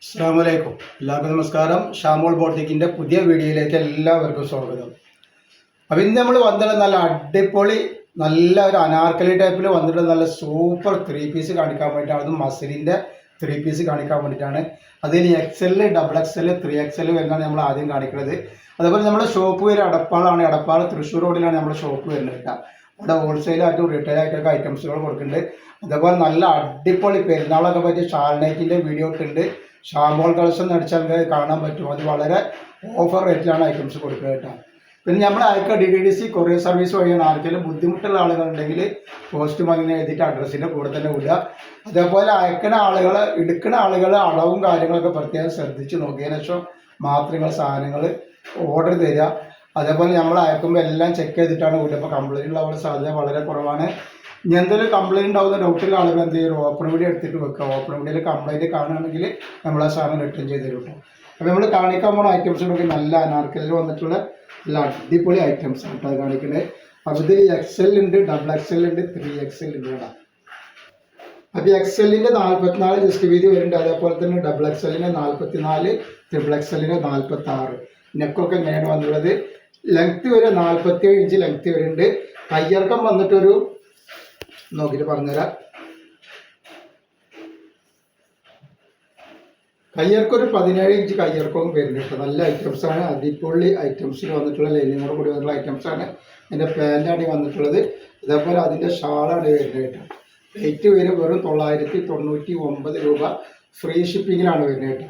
അസ്സലാമു അലൈക്കും. എല്ലാവർക്കും നമസ്കാരം. ഷാമോൾ ബോട്ടിക്കിൻ്റെ പുതിയ വീഡിയോയിലേക്ക് എല്ലാവർക്കും സ്വാഗതം. അപ്പം ഇന്ന് നമ്മൾ വന്നിട്ട് നല്ല അടിപൊളി നല്ല ഒരു അനാർക്കലി ടൈപ്പിൽ വന്നിട്ട് നല്ല സൂപ്പർ 3 പീസ് കാണിക്കാൻ വേണ്ടിയിട്ടാണ്. അതും മസിലിൻ്റെ 3 പീസ് കാണിക്കാൻ വേണ്ടിയിട്ടാണ്. അതിൽ XL, XXL, 3XL വരുന്നതാണ് നമ്മൾ ആദ്യം കാണിക്കുന്നത്. അതേപോലെ നമ്മുടെ ഷോപ്പ് വരെ എടപ്പാളാണ്. എടപ്പാൾ തൃശ്ശൂർ റോഡിലാണ് നമ്മുടെ ഷോപ്പ് വരുന്നത് കേട്ടോ. അവിടെ ഹോൾസെയിലായിട്ടും റീറ്റെയിൽ ആയിട്ടൊക്കെ ഐറ്റംസുകൾ കൊടുക്കുന്നുണ്ട്. അതേപോലെ നല്ല അടിപൊളി പെരുന്നാളൊക്കെ പറ്റിയ ഷാൾനൈറ്റിൻ്റെ വീഡിയോ ഒക്കെ ഉണ്ട്. ഷാമോൾ കളക്ഷൻ അടിച്ചാൽ കാണാൻ പറ്റും. അത് വളരെ ഓഫർ റേറ്റിലാണ് ഐറ്റംസ് കൊടുക്കുക കേട്ടോ. പിന്നെ നമ്മൾ അയക്കുക DTDC കൊറിയർ സർവീസ് വഴിയാണ്. ആർക്കെങ്കിലും ബുദ്ധിമുട്ടുള്ള ആളുകളുണ്ടെങ്കിൽ പോസ്റ്റ് മതിനെ എഴുതിയിട്ട് അഡ്രസ്സിൻ്റെ കൂടെ തന്നെ വിടുക. അതേപോലെ അയക്കുന്ന ആളുകൾ എടുക്കുന്ന ആളുകൾ അളവും കാര്യങ്ങളൊക്കെ പ്രത്യേകം ശ്രദ്ധിച്ച് നോക്കിയതിനു ശേഷം മാത്രങ്ങൾ സാധനങ്ങൾ ഓർഡർ തരിക. അതേപോലെ നമ്മൾ അയക്കുമ്പോൾ എല്ലാം ചെക്ക് ചെയ്തിട്ടാണ് വിടുക. അപ്പോൾ കംപ്ലൈൻറ്റ് ഉള്ള സാധ്യത വളരെ കുറവാണ്. ഇനി എന്തെങ്കിലും കംപ്ലൈൻറ്റ് ഉണ്ടാവുന്ന ഡൗട്ടുള്ള ആളുകൾ എന്ത് ചെയ്യും, ഓപ്പൺ വീഡിയോ എടുത്തിട്ട് വെക്കുക. ഓപ്പൺ വീഡിയോയിൽ കംപ്ലൈൻറ്റ് കാണുകയാണെങ്കിൽ നമ്മൾ ആ സാധനം റിട്ടേൺ ചെയ്ത് തരും കേട്ടോ. അപ്പോൾ നമ്മൾ കാണിക്കാൻ പോകുന്ന ഐറ്റംസിനൊക്കെ നല്ല അനാർക്കലിൽ വന്നിട്ടുള്ള നല്ല അടിപൊളി ഐറ്റംസ് ആണ് കേട്ടോ കാണിക്കുന്നത്. അപ്പോൾ ഇതിൽ XL ഉണ്ട്, XXL ഉണ്ട്, 3XL ഉണ്ട് കേട്ടോ. അപ്പോൾ XL-ൻ്റെ 44 ജസ്റ്റ് വീതി വരുന്നുണ്ട്. അതേപോലെ തന്നെ XXL-ന് 44, XXL-ന് 46. നെക്കൊക്കെ എങ്ങനെയാണ് വന്നുള്ളത്. ലെങ്ത്ത് വരെ 47 ഇഞ്ച് ലെങ്ത്ത് വരുന്നുണ്ട്. കയ്യിറക്കം വന്നിട്ടൊരു നോക്കിയിട്ട് പറഞ്ഞുതരാം. കയ്യിറക്കം ഒരു 17 ഇഞ്ച് കയ്യിറക്കവും വരുന്നുണ്ട്. നല്ല ഐറ്റംസാണ്. അടിപൊളി ഐറ്റംസിൽ വന്നിട്ടുള്ള ലൈനിങ്ങോട് കൂടി വന്നിട്ടുള്ള ഐറ്റംസാണ്. അതിൻ്റെ പാൻറ്റാണ് വന്നിട്ടുള്ളത്. അതേപോലെ അതിൻ്റെ ഷാളാണ് വരുന്നത് കേട്ടോ. റേറ്റ് വരും വെറും 999 രൂപ. ഫ്രീ ഷിപ്പിങ്ങിലാണ് വരുന്നത് കേട്ടോ.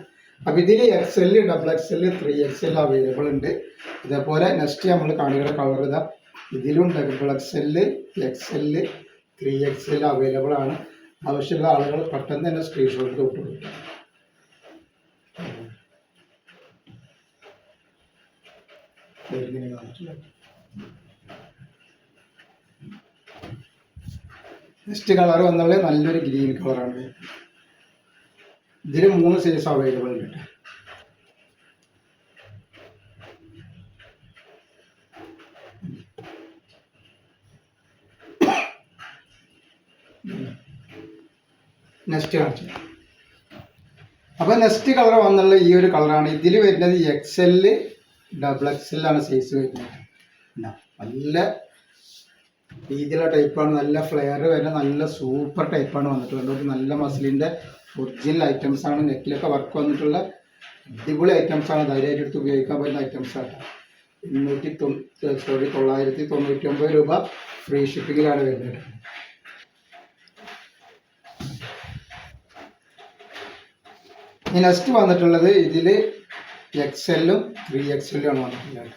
അപ്പോൾ ഇതിൽ XL, XXL, 3XL അവൈലബിൾ ഉണ്ട്. ഇതേപോലെ നെക്സ്റ്റ് നമ്മൾ കാണിക്കുന്ന കളർ ഇതാ. ഇതിലും XXL, XL, 3XL അവൈലബിൾ ആണ്. ആവശ്യമുള്ള ആളുകൾ പെട്ടെന്ന് തന്നെ സ്ക്രീൻഷോട്ട് വിട്ടു കൊടുക്കും. നെക്സ്റ്റ് കളർ വന്നുള്ളത് നല്ലൊരു ഗ്രീൻ കളറാണ്. ഇതിൽ 3 സൈസ് അവൈലബിൾ ഉണ്ട്. നെക്സ്റ്റ് കാണിച്ചു. അപ്പോൾ നെക്സ്റ്റ് കളർ വന്നുള്ള ഈ ഒരു കളറാണ്. ഇതിൽ വരുന്നത് XL, XXL ആണ് സൈസ് വരുന്നത്. നല്ല രീതിയിലുള്ള ടൈപ്പാണ്. നല്ല ഫ്ലെയർ വരുന്ന നല്ല സൂപ്പർ ടൈപ്പാണ് വന്നിട്ടുള്ളത്. നല്ല മസിലിൻ്റെ ഒറിജിനൽ ഐറ്റംസ് ആണ്. നെക്കിലൊക്കെ വർക്ക് വന്നിട്ടുള്ള അടിപൊളി ഐറ്റംസ് ആണ്. ധൈര്യമായിട്ട് എടുത്ത് ഉപയോഗിക്കാൻ പറ്റുന്ന ഐറ്റംസ് ആണ്. 999 രൂപ ഫ്രീ ഷിപ്പിങ്ങിലാണ് വരുന്നത്. ഈ നെക്സ്റ്റ് വന്നിട്ടുള്ളത് ഇതിൽ XL-ഉം 3XL-ഉം ആണ് വന്നിട്ടുള്ളത്.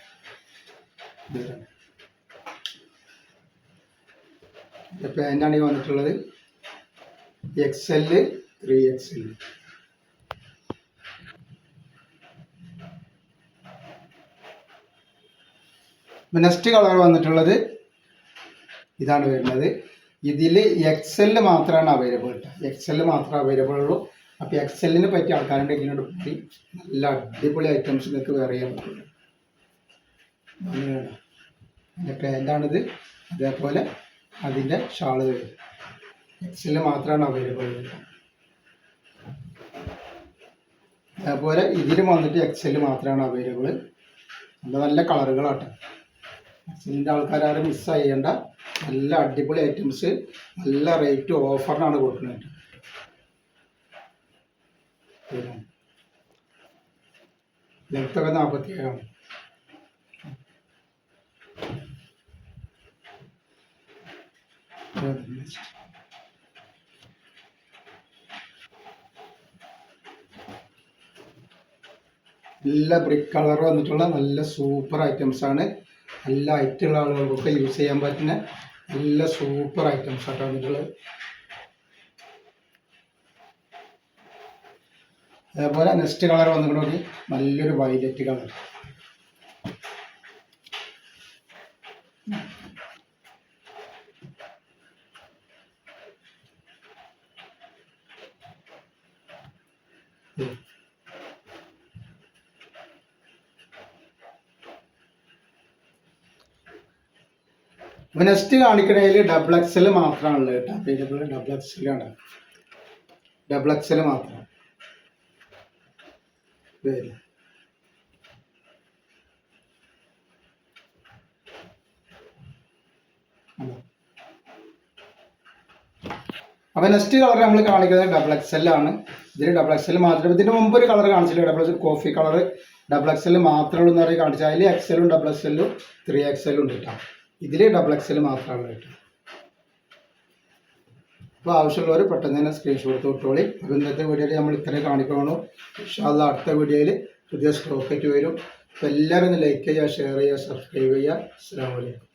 പാൻറ്റാണ് ഈ വന്നിട്ടുള്ളത്. XL, 3XL. നെക്സ്റ്റ് കളർ വന്നിട്ടുള്ളത് ഇതാണ് വരുന്നത്. ഇതിൽ XL മാത്രമാണ് അവൈലബിൾ കേട്ടോ. XL മാത്രമേ അവൈലബിൾ ഉള്ളൂ. അപ്പോൾ XL-നെ പറ്റിയ ആൾക്കാരുണ്ടെങ്കിൽ ഇങ്ങോട്ട് പോയി നല്ല അടിപൊളി ഐറ്റംസ് നിങ്ങൾക്ക് വേറെ ചെയ്യാൻ പറ്റുള്ളൂ. അങ്ങനെയാണ് അതിൻ്റെ പാൻറ്റാണിത്. അതേപോലെ അതിൻ്റെ ഷാള് വരും. XL മാത്രമാണ് അവൈലബിൾ ഉള്ളത്. അതേപോലെ ഇതിലും വന്നിട്ട് XL മാത്രമാണ് അവൈലബിൾ. നല്ല നല്ല കളറുകളാട്ടെ. XL-ൻ്റെ ആൾക്കാരും മിസ് ചെയ്യേണ്ട നല്ല അടിപൊളി ഐറ്റംസ് നല്ല റേറ്റ് ഓഫറിനാണ് കൊടുക്കുന്നത്. ലെങ്ത്തൊക്കെ 47 നല്ല ബ്രിക്ക് കളർ വന്നിട്ടുള്ള നല്ല സൂപ്പർ ഐറ്റംസ് ആണ്. നല്ല ഹൈറ്റുള്ള ആളുകൾക്കൊക്കെ യൂസ് ചെയ്യാൻ പറ്റുന്ന നല്ല സൂപ്പർ ഐറ്റംസ് ആയിട്ട് വന്നിട്ടുള്ളത്. അതേപോലെ നെക്സ്റ്റ് കളർ വന്നിട്ടുണ്ടെങ്കിൽ നല്ലൊരു വയലറ്റ് കളർ. നെക്സ്റ്റ് കാണിക്കണതിൽ XXL മാത്രമാണുള്ളത് കേട്ടോ. അവൈലബിൾ XXL ആണ്. XXL മാത്രം. വരും. അപ്പോൾ നെക്സ്റ്റ് കളർ നമ്മൾ കാണിക്കുന്നത് ഡബിൾ എക്സൽ ആണ്. ഇതിൽ ഡബിൾ എക്സൽ മാത്രമേ, ഇതിന് മുമ്പ് ഒരു കളർ കാണിച്ചില്ല, double XL coffee colour double XL മാത്രമേ ഉള്ളൂ എന്ന് പറയും കാണിച്ചാൽ. അതിൽ എക്സലും ഡബിൾ എക്സലും 3XL ഉണ്ട് കേട്ടോ. ഇതിൽ ഡബിൾ എക്സൽ മാത്രമാണ് കേട്ടോ. അപ്പോൾ ആവശ്യമുള്ളവർ പെട്ടെന്ന് തന്നെ സ്ക്രീൻഷോട്ട് വിട്ടോളി. അപ്പോൾ ഇന്നത്തെ വീഡിയോയിൽ നമ്മൾ ഇത്രയും കാണിക്കണം. ഇൻഷാ അല്ലാഹ് അടുത്ത വീഡിയോയിൽ പുതിയ സ്റ്റോക്കായിട്ട് വരും. അപ്പോൾ എല്ലാവരും ഒന്ന് ലൈക്ക് ചെയ്യുക, ഷെയർ ചെയ്യുക, സബ്സ്ക്രൈബ് ചെയ്യുക. അസ്സലാമു അലൈക്കും.